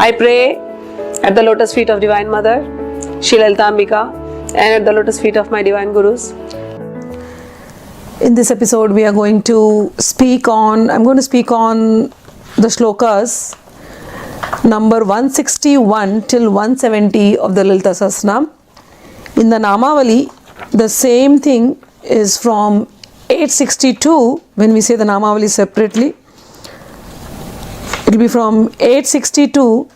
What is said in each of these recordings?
I pray at the lotus feet of Divine Mother, Shri Lalita Ambika, and at the lotus feet of my Divine Gurus. In this episode, I'm going to speak on the shlokas number 161 till 170 of the Lalita Sahasranama. In the Namavali, the same thing is from 862, when we say the Namavali separately. It will be from 862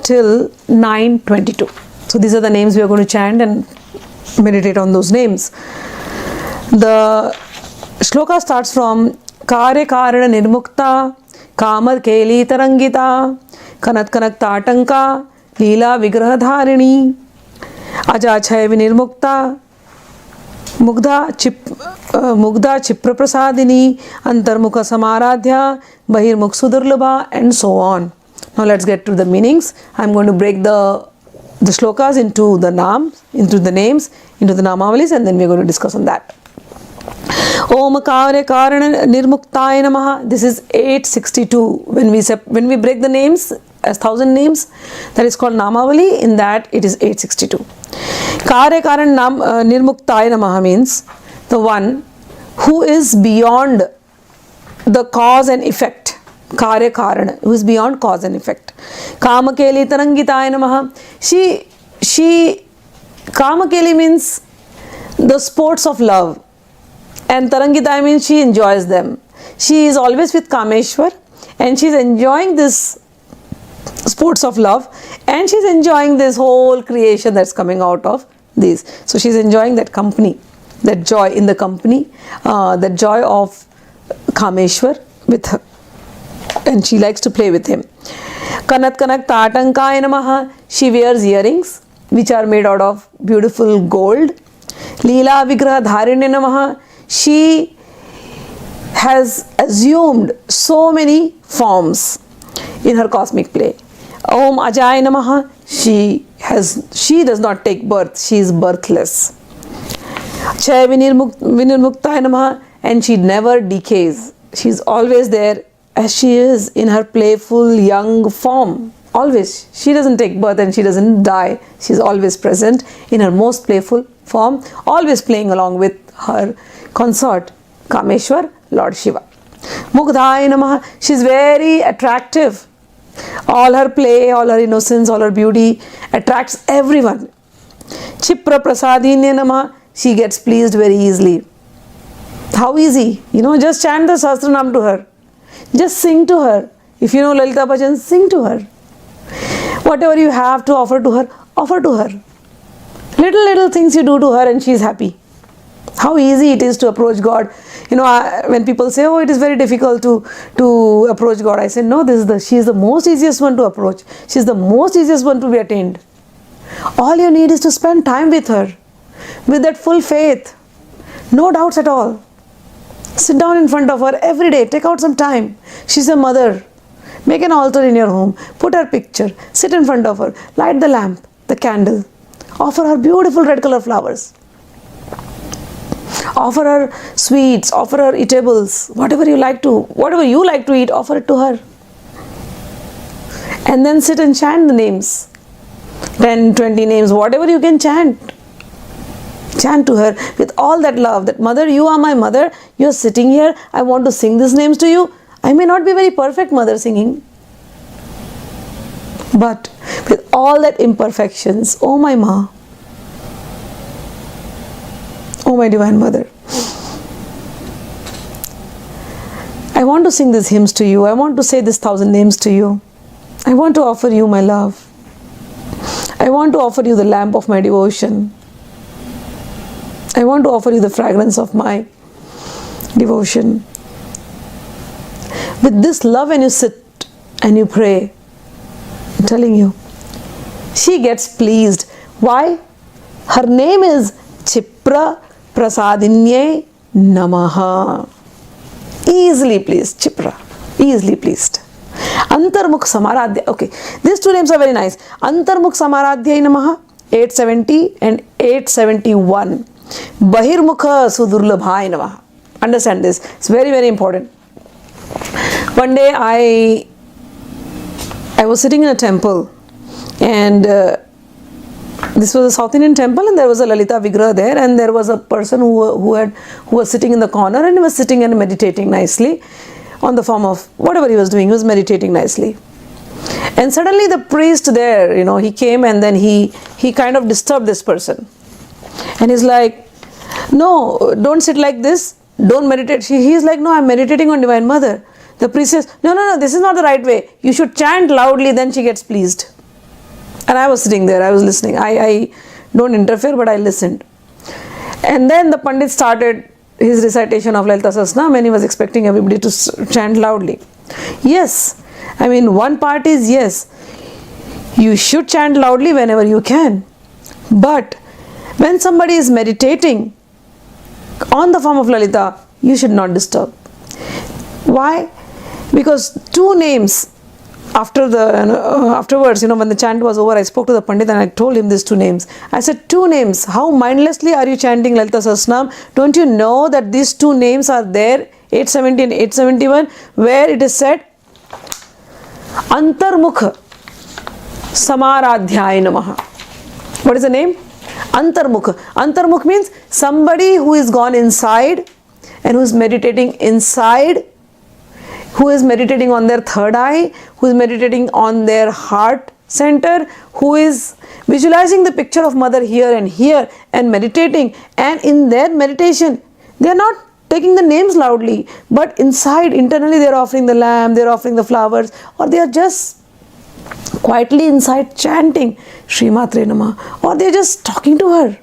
till 922. So these are the names we are going to chant and meditate on those names. The shloka starts from Karya Karana Nirmukta, Kamar Keli Tarangita, Kanat Kanak Tatanka, Leela Vigraha Dharini, Ajachaya Vinirmukta, Mugdha Chipra Prasadini, Antarmukha Samaradhya, Bahirmukh Sudurlabha, and so on. Now let's get to the meanings. I'm going to break the shlokas into the names, into the Namavalis, and then we're going to discuss on that. Om Karya Karana Nirmuktaya Namaha. This is 862. When we break the names as 1000 names, that is called Namavali. In that it is 862. Karya Karana Nirmuktaya Namaha means the one who is beyond the cause and effect. Karya Karana, who is beyond cause and effect. Kamakeli Tarangitaya Namaha. She Kamakeli means the sports of love. And Tarangitaya means she enjoys them. She is always with Kameshwar and she is enjoying this sports of love, and she is enjoying this whole creation that's coming out of these. So she is enjoying that company, that joy in the company, that joy of Kameshwar with her, and she likes to play with him. Kanat Kanak Tatankaya Namaha. She wears earrings which are made out of beautiful gold. Leela Vigraha Dharini Namaha. She has assumed so many forms in her cosmic play. Om Ajaya Namaha. She does not take birth, she is birthless. Chaya Vinirmuktaya Namaha. And she never decays. She is always there as she is in her playful young form. Always. She doesn't take birth and she doesn't die. She is always present in her most playful form, always playing along with her consort Kameshwar, Lord Shiva. Mugdhaya Namaha. She is very attractive. All her play, all her innocence, all her beauty attracts everyone. Chipra Prasadini Namaha. She gets pleased very easily. How easy? Just chant the Sahasranam to her. Just sing to her. If you know Lalita Bhajan, sing to her. Whatever you have to offer to her, offer to her. Little things you do to her and she is happy. How easy it is to approach God. When people say, oh, it is very difficult to approach God, I say, no, she is the most easiest one to approach. She is the most easiest one to be attained. All you need is to spend time with her, with that full faith. No doubts at all. Sit down in front of her every day. Take out some time. She's a mother. Make an altar in your home. Put her picture. Sit in front of her. Light the lamp, the candle. Offer her beautiful red color flowers. Offer her sweets. Offer her eatables. Whatever you like to eat, offer it to her. And then sit and chant the names. 10, 20 names, whatever you can chant. Chant to her with all that love, that mother, you are my mother, you are sitting here, I want to sing these names to you. I may not be very perfect mother singing, but with all that imperfections, oh my Ma, oh my Divine Mother, I want to sing these hymns to you, I want to say these 1000 names to you, I want to offer you my love, I want to offer you the lamp of my devotion. I want to offer you the fragrance of my devotion. With this love, when you sit and you pray, I'm telling you, she gets pleased. Why? Her name is Chipra Prasadinye Namaha. Easily pleased, Chipra. Easily pleased. Antarmukh Samaradhya. Okay, these two names are very nice. Antarmukh Samaradhya Namaha, 870 and 871. Bahirmukha Sudurlabhaya Namaha. Understand this. It's very, very important. One day I I was sitting in a temple, and this was a South Indian temple, and there was a Lalita Vigraha there, and there was a person who was sitting in the corner, and he was sitting and meditating nicely on the form of whatever he was doing. He was meditating nicely. And suddenly the priest there, he came, and then he kind of disturbed this person. And he's like, no, don't sit like this. Don't meditate. He's like, no, I'm meditating on Divine Mother. The priest says, no, this is not the right way. You should chant loudly, then she gets pleased. And I was sitting there, I was listening. I don't interfere, but I listened. And then the Pandit started his recitation of Lalita Sahasranama, and he was expecting everybody to chant loudly. Yes, I mean, one part is yes, you should chant loudly whenever you can. But when somebody is meditating on the form of Lalita, you should not disturb. Why? Because two names, afterwards, when the chant was over, I spoke to the Pandit and I told him these two names. I said, two names, how mindlessly are you chanting Lalita Sahasranama? Don't you know that these two names are there, 870 and 871, where it is said, Antarmukha Samaradhyaya Namaha. What is the name? Antarmukha. Antarmukha means somebody who is gone inside and who is meditating inside, who is meditating on their third eye, who is meditating on their heart center, who is visualizing the picture of Mother here and meditating. And in their meditation, they are not taking the names loudly, but inside, internally, they are offering the lamb, they are offering the flowers, or they are just quietly inside chanting Srimatre Nama, or they are just talking to her.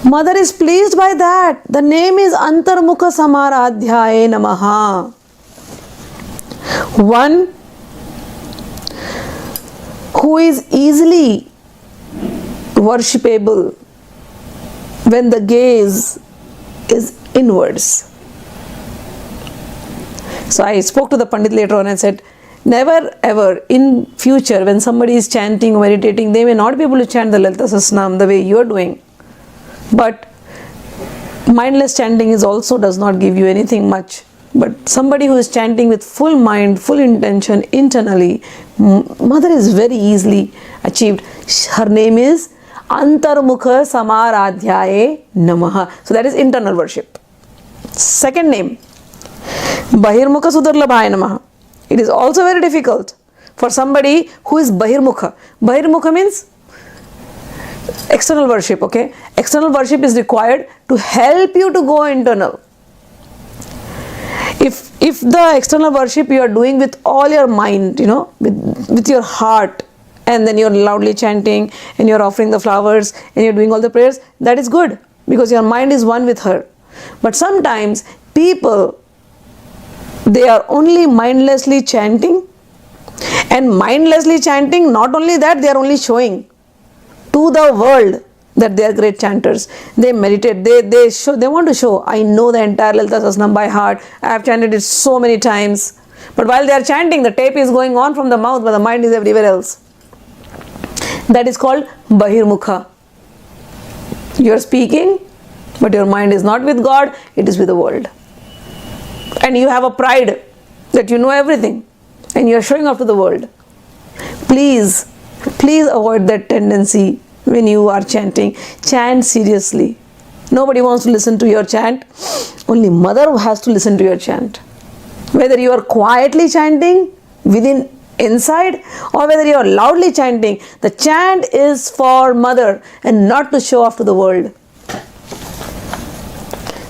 Mother is pleased by that. The name is Antarmukha Samaradhyaya Namaha. One who is easily worshipable when the gaze is inwards. So I spoke to the Pandit later on and said, never ever in future when somebody is chanting or meditating, they may not be able to chant the Lalita Sahasranama the way you are doing. But mindless chanting also does not give you anything much. But somebody who is chanting with full mind, full intention internally, Mother is very easily achieved. Her name is Antarmukha Samaradhyaya Namaha. So that is internal worship. Second name, Bahirmukha Sudurlabhaya Namaha. It is also very difficult for somebody who is Bahirmukha. Bahirmukha means external worship, okay? External worship is required to help you to go internal. If the external worship you are doing with all your mind, with your heart, and then you're loudly chanting and you're offering the flowers and you're doing all the prayers, that is good because your mind is one with her. But sometimes people, they are only mindlessly chanting, and mindlessly chanting, not only that, they are only showing to the world that they are great chanters. They meditate, they want to show, I know the entire Lalita Sahasranama by heart, I have chanted it so many times. But while they are chanting, the tape is going on from the mouth, but the mind is everywhere else. That is called Bahirmukha. You are speaking, but your mind is not with God, it is with the world. And you have a pride that you know everything and you are showing off to the world. Please avoid that tendency when you are chanting. Chant seriously. Nobody wants to listen to your chant. Only Mother has to listen to your chant. Whether you are quietly chanting within inside or whether you are loudly chanting, the chant is for Mother and not to show off to the world.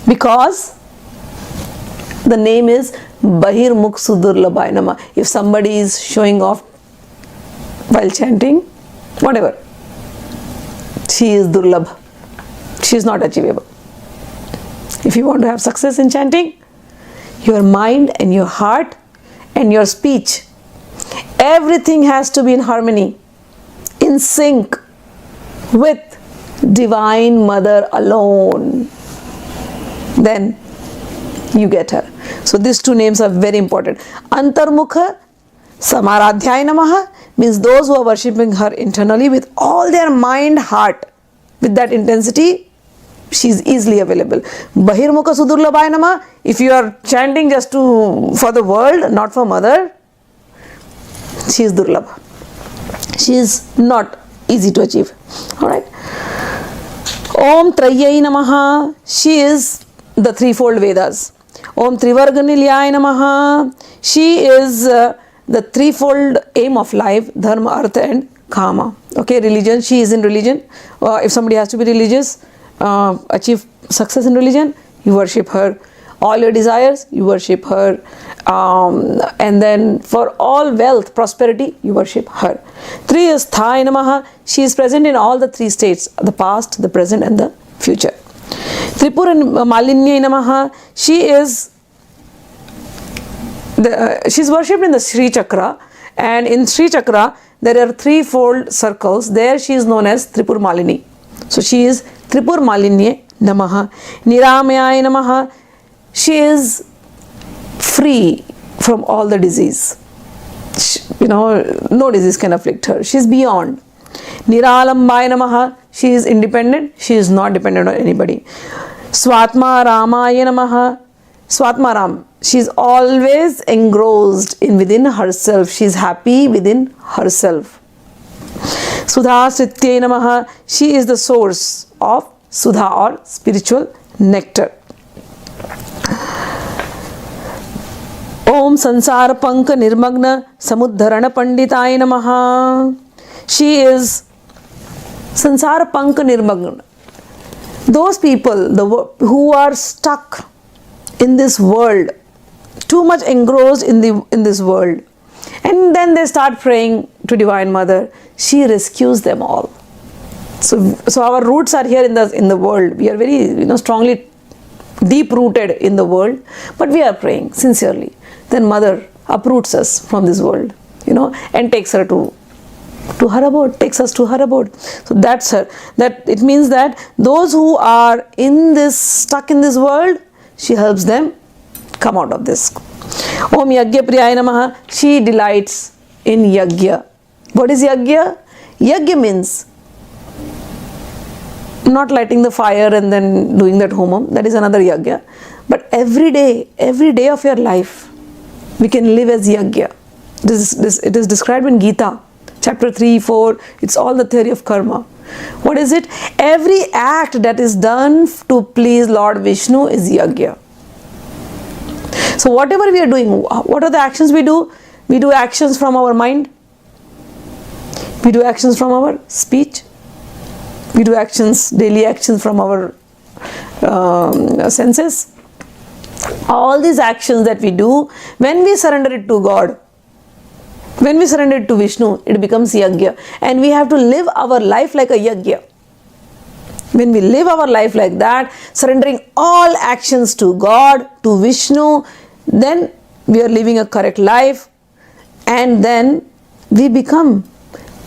Because the name is Bahirmukh Sudurlabhaya Nama. If somebody is showing off while chanting, whatever, she is Durlabh. She is not achievable. If you want to have success in chanting, your mind and your heart and your speech, everything has to be in harmony, in sync with Divine Mother alone. Then you get her. So these two names are very important. Antarmukha Samaradhyaya Namaha means those who are worshipping her internally with all their mind, heart, with that intensity, she is easily available. Bahirmukha Sudurlabhaya Namaha, if you are chanting just for the world, not for Mother, She is Durlabha. She is not easy to achieve. Alright. Om Trayai Namaha. She is the threefold Vedas. Om Trivarganilyai Namaha. She is the threefold aim of life, Dharma, Artha and Kama. Okay, religion. She is in religion. If somebody has to be religious, achieve success in religion, you worship her. All your desires, you worship her. And then for all wealth, prosperity, you worship her. 3 is Thai Namaha. She is present in all the 3 states, the past, the present and the future. Tripura Malinyai Namaha. She is she's worshipped in the Sri Chakra, and in Sri Chakra there are threefold circles. There she is known as Tripur Malini. So she is Tripur Malinyai Namaha. Niramayai Namaha. She is free from all the disease. No disease can afflict her. She is beyond. Niralambai Namaha. She is independent. She is not dependent on anybody. Swatma Ramaya Namaha. Swatma Ram. She is always engrossed within herself. She is happy within herself. Sudha Srityai Namaha. She is the source of Sudha or spiritual nectar. Om Sansara Panka Nirmagna Samudharana Panditaya Namaha. She is Sansara Panka Nirmagna. Those people who are stuck in this world, too much engrossed in this world, and then they start praying to Divine Mother, she rescues them all. So our roots are here in the world. We are very strongly deep rooted in the world, but we are praying sincerely. Then Mother uproots us from this world, and takes her to her abode, takes us to her abode. So that's her. That it means that those who are stuck in this world, she helps them come out of this. Om Yagya Priyaya Namaha. She delights in Yagya. What is Yagya? Yagya means not lighting the fire and then doing that homam. That is another Yagya. But every day of your life, we can live as Yagya. It is described in Gita, chapter 3, 4. It's all the theory of karma. What is it? Every act that is done to please Lord Vishnu is Yagya. So whatever we are doing, what are the actions we do? We do actions from our mind. We do actions from our speech. We do daily actions from our senses. All these actions that we do, when we surrender it to God, when we surrender it to Vishnu, it becomes Yagya. And we have to live our life like a Yagya. When we live our life like that, surrendering all actions to God, to Vishnu, then we are living a correct life, and then we become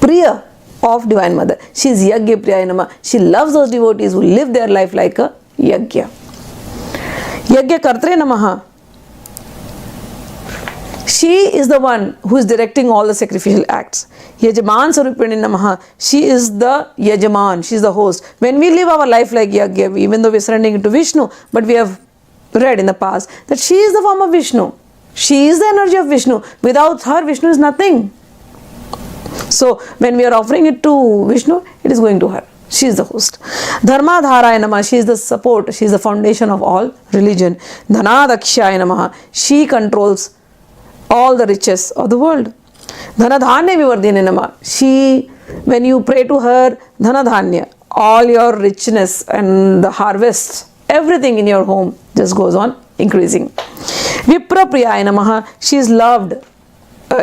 Priya of Divine Mother. She is Yagya Priyaya Namaha. She loves those devotees who live their life like a Yagya. Yagya Kartre Namaha. She is the one who is directing all the sacrificial acts. Yajaman Sarupini Namaha. She is the Yajaman. She is the host. When we live our life like Yagya, even though we are surrendering it to Vishnu, but we have read in the past that she is the form of Vishnu. She is the energy of Vishnu. Without her, Vishnu is nothing. So when we are offering it to Vishnu, it is going to her. She is the host. Dharma Dharaya Namaha. She is the support. She is the foundation of all religion. Dhanadakshaya Namaha. She controls all the riches of the world. Dhanadhanya Vivardhine Namaha. She, when you pray to her, Dhanadhanya, all your richness and the harvest, everything in your home just goes on increasing. Vipra Priyaya Namaha. She is loved.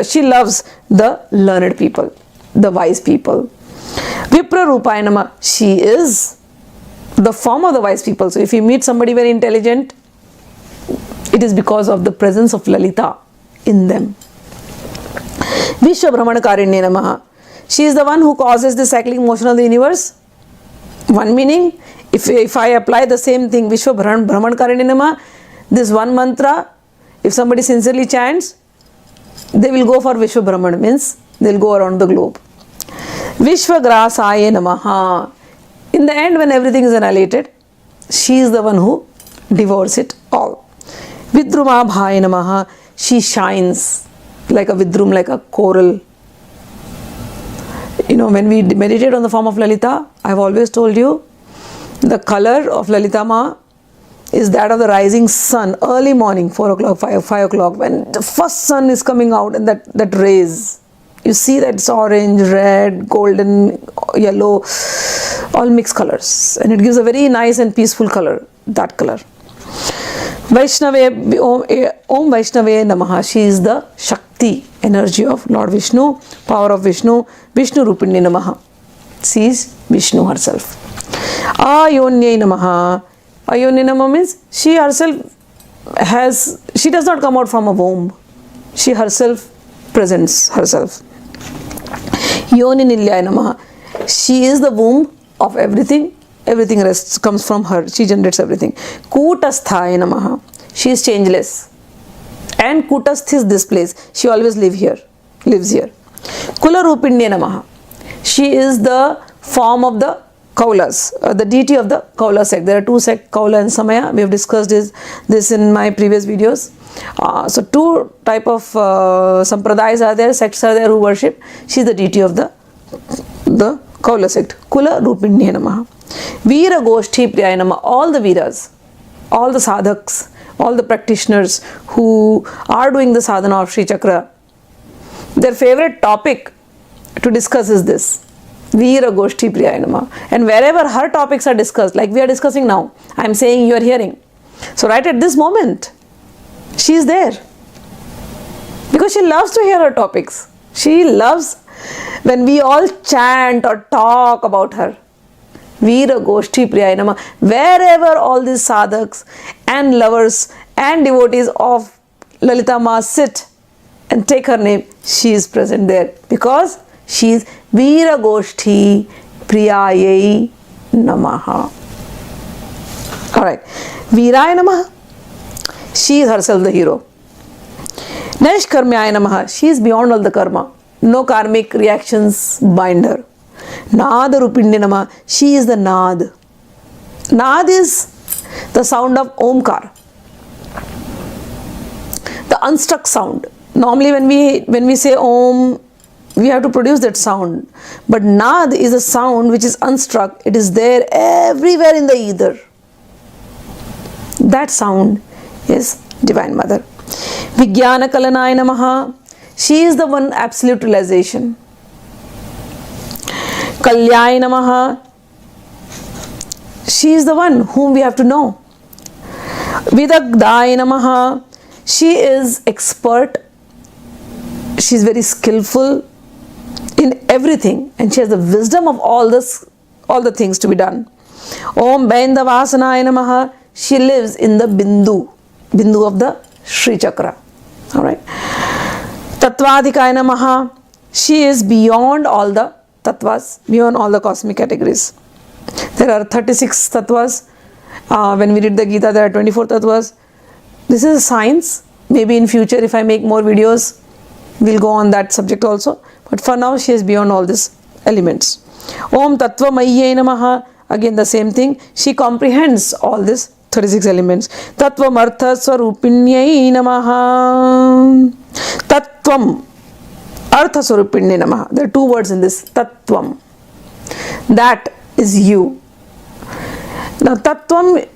She loves the learned people, the wise people. Vipra Rupaya Namaha. She is the form of the wise people. So if you meet somebody very intelligent, it is because of the presence of Lalita in them. Vishwa Brahmanakarinya Namaha. She is the one who causes the cyclic motion of the universe. One meaning, if I apply the same thing, Vishwa Brahmanakarinya Namaha, this one mantra, if somebody sincerely chants, they will go for Vishwa Brahman, means they will go around the globe. Vishwa Grasaya Namaha. In the end, when everything is annihilated, she is the one who devours it all. Vidruma Bhaya Namaha. She shines like a vidrum, like a coral when we meditate on the form of Lalita, I've always told you, the color of Lalita Ma is that of the rising sun, early morning, 4 o'clock, 5 o'clock, when the first sun is coming out and that rays. You see that it's orange, red, golden, yellow, all mixed colors. And it gives a very nice and peaceful color, that color. Vaishnave, Om Vaishnave Namaha. She is the Shakti, energy of Lord Vishnu, power of Vishnu, Vishnu Rupini Namaha. She is Vishnu herself. Ayonye Namaha. Ayonye Namaha means she herself she does not come out from a womb. She herself presents herself. Yoni Nilyaya Namaha. She is the womb of everything. Everything comes from her. She generates everything. Kutasthaya Namaha. She is changeless. And Kutasth is this place. She always lives here. Kula Rupinye Namaha. She is the form of the Kaulas, the deity of the Kaula sect. There are two sects, Kaula and Samaya. We have discussed this in my previous videos. So two type of sampradayas are there, sects are there who worship. She is the deity of the Kaula sect. Kula Rupinye Namaha. Veera Goshti Priyaya Namaha. All the Veeras, all the sadhaks, all the practitioners who are doing the sadhana of Sri Chakra, their favorite topic to discuss is this. Veera Goshti Priyaya Namaha. And wherever her topics are discussed, like we are discussing now, I am saying you are hearing. So right at this moment, she is there. Because she loves to hear her topics. She loves when we all chant or talk about her. Veera Goshti Priyaya Namaha. Wherever all these sadhaks and lovers and devotees of Lalita Ma sit and take her name, she is present there. Because she is Veera Goshti Priyayai Namaha. Alright. Veeraya Namaha. She is herself the hero. Naishkarmyaya Namaha. She is beyond all the karma. No karmic reactions bind her. Nada Rupinye Namaha. She is the Nad. Nad is the sound of Omkar. The unstruck sound. Normally when we say Om, we have to produce that sound. But Nad is a sound which is unstruck. It is there everywhere in the ether. That sound is Divine Mother. Vijnana Kalanaya Namaha. She is the one absolute realization. Kalyaya Namaha. She is the one whom we have to know. Vidagdaya Namaha. She is expert. She is very skillful in everything, and she has the wisdom of all the things to be done. Om Baindavasanaya Namaha. She lives in the Bindu of the Sri Chakra. Alright. Tattvadikaya Namaha. She is beyond all the tattvas, beyond all the cosmic categories. There are 36 tattvas. When we read the Gita, there are 24 tattvas. This is a science. Maybe in future, if I make more videos, we'll go on that subject also. But for now, she is beyond all these elements. Om Tattva Mayye Namaha. Again, the same thing. She comprehends all these 36 elements. Tattva Martha Swarupinyai Namaha. Tattvam Artha Swarupinyai Namaha. There are two words in this. Tattvam. That is you. Now, Tattvam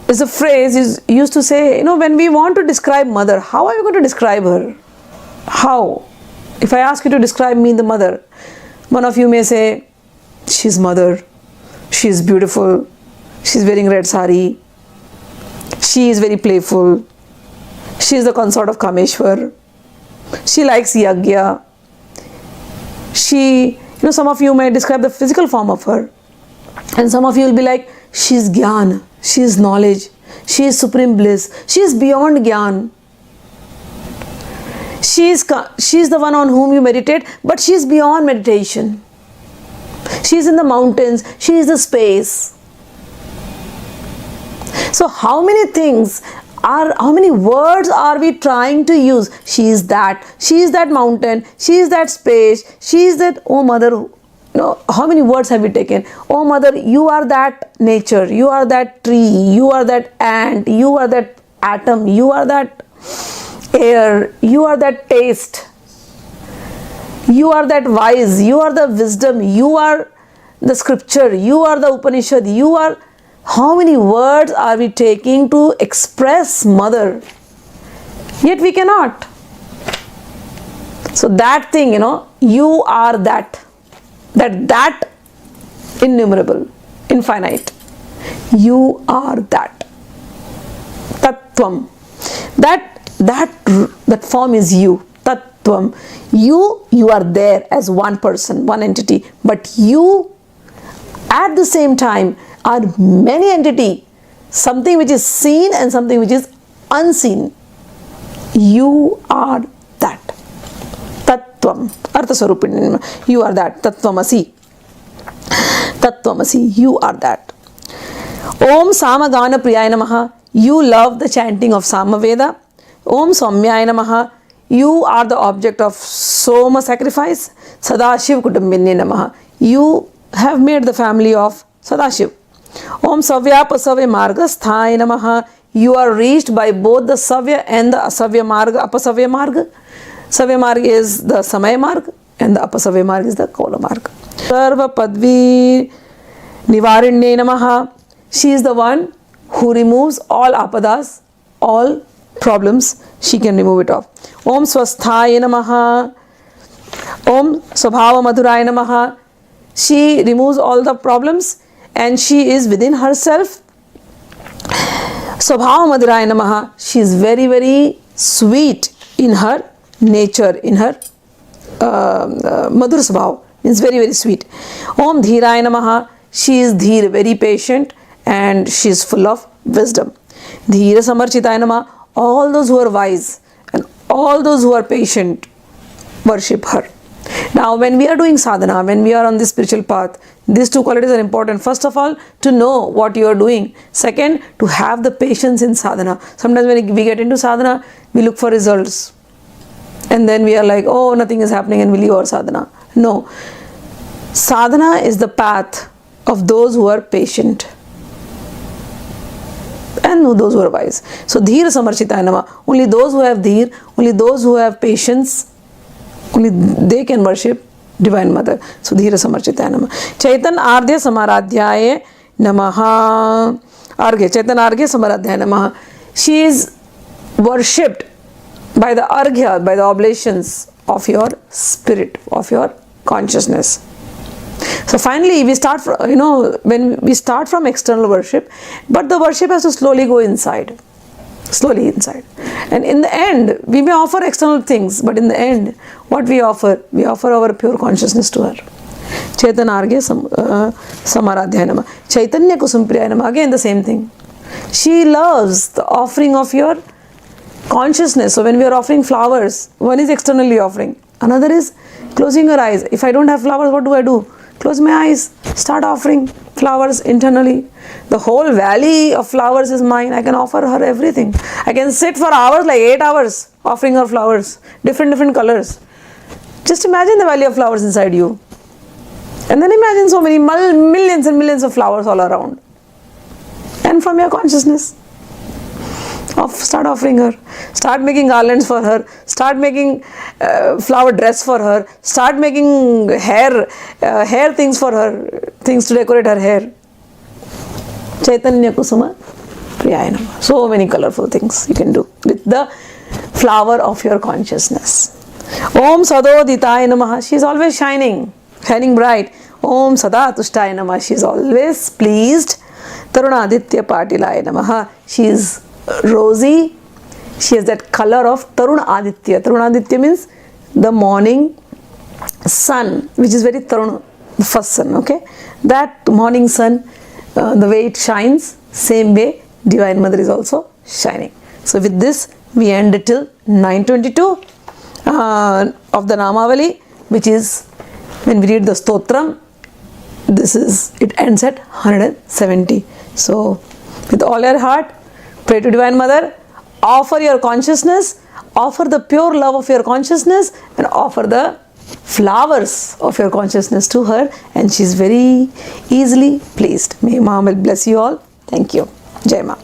is a phrase is used to say, when we want to describe mother, how are you going to describe her? How? If I ask you to describe me, the mother, one of you may say, she's mother, she's beautiful, she's wearing red sari, she is very playful, she is the consort of Kameshwar, she likes yagya, some of you may describe the physical form of her, and some of you will be like, she is Gyan, she is knowledge, she is supreme bliss, she is beyond Gyan. She is the one on whom you meditate, but she is beyond meditation. She is in the mountains, she is the space. So how many words are we trying to use? She is that mountain, she is that space, she is that, oh mother, how many words have we taken? Oh mother, you are that nature, you are that tree, you are that ant, you are that atom, you are that air, you are that taste. You are that wise, you are the wisdom, you are the scripture, you are the Upanishad, you are... How many words are we taking to express Mother? Yet we cannot. So that thing, you are that innumerable, infinite. You are that. Tattvam. That form is you. Tattvam. You are there as one person, one entity. But you, at the same time, are many entities. Something which is seen and something which is unseen. You are that. Tattvam. Artha Swarupini. You are that. Tattvamasi. Tattvamasi. You are that. Om Samagana Priyaya Namaha. You love the chanting of Samaveda. Om Saumyaya Namaha. You are the object of Soma sacrifice. Sadashiv Kutumbini Namaha. You have made the family of Sadashiv. Om Savya Pasavya Marga Sthaya Namaha. You are reached by both the Savya and the Asavya Marga, Apasavya Marga. Savya Marga is the Samaya Marga and the Apasavya Marga is the Kola Marga. Sarva Padvi Nivarinde Namaha. She is the one who removes all apadas, all problems. She can remove it off. Om Swasthaya Namaha. Om Swabhava Madhuraya Namaha. She removes all the problems and she is within herself. Swabhava Madhuraya Namaha. She is very, very sweet in her nature, in her Madhur Swabhava. Means very, very sweet. Om Dhiraya Namaha. She is Dhir, very patient and she is full of wisdom. Dhira Samarchitaya Namaha. All those who are wise and all those who are patient worship her. Now when we are doing sadhana, when we are on this spiritual path, these two qualities are important. First of all, to know what you are doing. Second, to have the patience in sadhana. Sometimes when we get into sadhana, we look for results. And then we are like, oh, nothing is happening and we leave our sadhana. No. Sadhana is the path of those who are patient and those who are wise. So, Dhira Samarchitaya Namaha. Only those who have Dhir, only those who have patience, only they can worship Divine Mother. So, Dhira Samarchitaya Namaha. Chaitan Ardhya Samaradhyaya Namaha. Arghya. Chaitan Arghya Samaradhyaya Namaha. She is worshipped by the Arghya, by the oblations of your spirit, of your consciousness. So finally we start from, when we start from external worship, but the worship has to slowly go inside. Slowly inside. And in the end, we may offer external things, but in the end, what we offer our pure consciousness to her. Chaitanya Arghya Samaradhyaya Namaha. Chaitanya Kusumpriyaya Namaha. Again the same thing. She loves the offering of your consciousness. So when we are offering flowers, one is externally offering. Another is closing your eyes. If I don't have flowers, what do? Close my eyes, start offering flowers internally. The whole valley of flowers is mine. I can offer her everything. I can sit for hours, like 8 hours, offering her flowers, different colors. Just imagine the valley of flowers inside you. And then imagine so many millions and millions of flowers all around. And from your consciousness, start offering her. Start making garlands for her. Start making flower dress for her. Start making hair things for her. Things to decorate her hair. Chaitanya Kusuma Priyaya Namaha. So many colorful things you can do with the flower of your consciousness. Om Sadoditaya Namaha. She is always shining bright. Om Sada Tushtaya Namaha. She is always pleased. Tarunaditya Patilaya Namaha. She is rosy. She has that color of Tarun Aditya. Tarun Aditya means the morning sun, which is very Tarun, the first sun, okay? That morning sun, the way it shines, same way Divine Mother is also shining. So with this, we end till 922 of the Namavali, which is when we read the Stotram, it ends at 170. So with all your heart, pray to Divine Mother, offer your consciousness, offer the pure love of your consciousness and offer the flowers of your consciousness to her, and she is very easily pleased. May Ma will bless you all. Thank you. Jai Ma.